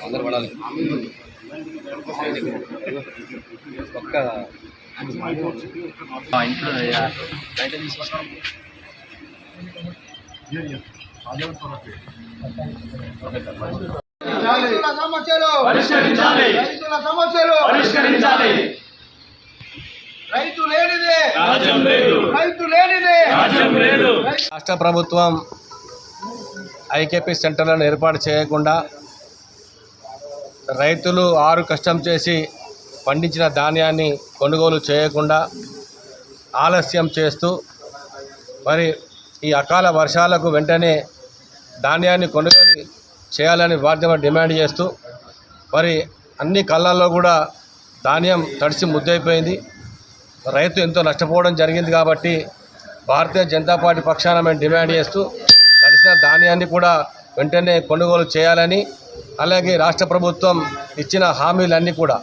అందరు పడాలి పక్క ఇంట్లో రాష్ట్ర ప్రభుత్వం ఐకేపీ సెంటర్లను ఏర్పాటు చేయకుండా రైతులు ఆరు కష్టం చేసి పండించిన ధాన్యాన్ని కొనుగోలు చేయకుండా ఆలస్యం చేస్తూ మరి ఈ అకాల వర్షాలకు వెంటనే ధాన్యాన్ని కొనుగోలు చేయాలని వారిని డిమాండ్ చేస్తూ మరి అన్ని కళ్ళల్లో కూడా ధాన్యం తడిసి ముద్దైపోయింది. రైతు ఎంతో నష్టపోవడం జరిగింది. కాబట్టి భారతీయ జనతా పార్టీ పక్షాన మేము డిమాండ్ చేస్తూ తడిసిన ధాన్యాన్ని కూడా వెంటనే కొనుగోలు చేయాలని, అలాగే రాష్ట్ర ప్రభుత్వం ఇచ్చిన హామీలన్నీ కూడా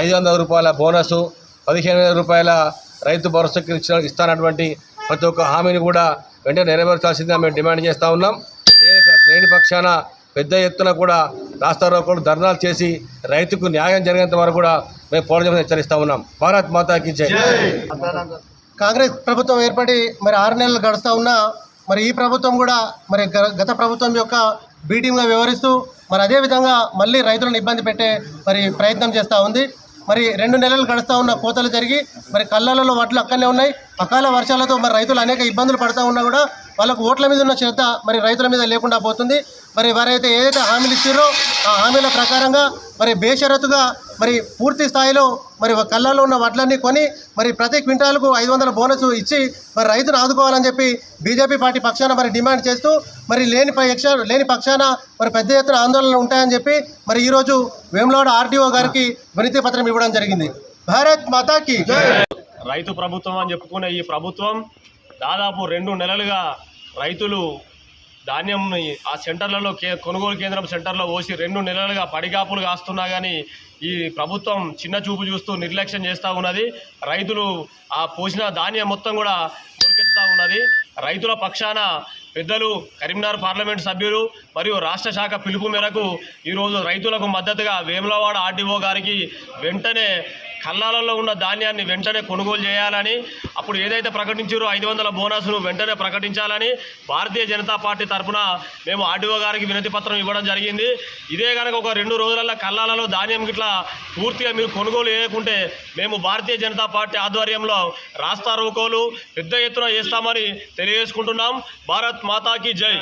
500 రూపాయల బోనసు, 15,000 రూపాయల రైతు భరోసాకి ఇస్తానటువంటి ప్రతి ఒక్క హామీని కూడా వెంటనే నెరవేర్చాల్సిందిగా మేము డిమాండ్ చేస్తూ ఉన్నాం. లేని పక్షాన పెద్ద ఎత్తున కూడా రాస్తారోకోలు ధర్నాలు చేసి రైతుకు న్యాయం జరిగేంత వరకు కూడా మేము పోరాటం హెచ్చరిస్తూ ఉన్నాం. భారత్ మాతాకి జై. కాంగ్రెస్ ప్రభుత్వం ఏర్పడి మరి 6 నెలలు గడుస్తూ ఉన్నా మరి ఈ ప్రభుత్వం కూడా మరి గత ప్రభుత్వం యొక్క బీటీంగా వ్యవహరిస్తూ మరి అదేవిధంగా మళ్ళీ రైతులను ఇబ్బంది పెట్టే మరి ప్రయత్నం చేస్తూ ఉంది. మరి 2 నెలలు గడుస్తూ ఉన్న కోతలు జరిగి మరి కళ్ళలలో వడ్లు అక్కడనే ఉన్నాయి. అకాల వర్షాలతో మరి రైతులు అనేక ఇబ్బందులు పడుతూ ఉన్నా కూడా వాళ్ళకు ఓట్ల మీద ఉన్న శ్రద్ధ మరి రైతుల మీద లేకుండా పోతుంది. మరి వారైతే ఏదైతే హామీలు ఇచ్చారో ఆ హామీల ప్రకారంగా మరి బేషరతుగా మరి పూర్తి స్థాయిలో మరి కళ్ళల్లో ఉన్న వడ్లన్నీ కొని మరి ప్రతి క్వింటాలకు 500 బోనస్ ఇచ్చి మరి రైతును ఆదుకోవాలని చెప్పి బీజేపీ పార్టీ పక్షాన మరి డిమాండ్ చేస్తూ మరి లేని పక్షాన మరి పెద్ద ఎత్తున ఆందోళనలు ఉంటాయని చెప్పి మరి ఈరోజు వేములవాడ ఆర్డీఓ గారికి వినతి పత్రం ఇవ్వడం జరిగింది. భారత్ మాతాకి రైతు ప్రభుత్వం అని చెప్పుకునే ఈ ప్రభుత్వం దాదాపు 2 నెలలుగా రైతులు ధాన్యంని ఆ సెంటర్లలో కొనుగోలు కేంద్రం సెంటర్లో పోసి 2 నెలలుగా పడిగాపులు కాస్తున్నా కానీ ఈ ప్రభుత్వం చిన్న చూపు చూస్తూ నిర్లక్ష్యం చేస్తూ ఉన్నది. రైతులు ఆ పోసిన ధాన్యం మొత్తం కూడా మొలకెత్తుతూ ఉన్నది. రైతుల పక్షాన పెద్దలు కరీంనగర్ పార్లమెంట్ సభ్యులు మరియు రాష్ట్ర శాఖ పిలుపు మేరకు ఈరోజు రైతులకు మద్దతుగా వేములవాడ ఆర్డీఓ గారికి వెంటనే కళ్ళాలలో ఉన్న ధాన్యాన్ని వెంటనే కొనుగోలు చేయాలని, అప్పుడు ఏదైతే ప్రకటించారో 500 బోనస్ను వెంటనే ప్రకటించాలని భారతీయ జనతా పార్టీ తరఫున మేము ఆర్డీఓ గారికి వినతి పత్రం ఇవ్వడం జరిగింది. ఇదే కనుక ఒక 2 రోజులలో కళ్ళాలలో ధాన్యం గిట్లా పూర్తిగా మీరు కొనుగోలు చేయకుంటే మేము భారతీయ జనతా పార్టీ ఆధ్వర్యంలో రాస్తా రోకోలు పెద్ద ఎత్తున చేస్తామని తెలియజేసుకుంటున్నాం. భారత్ మాతాకి జై.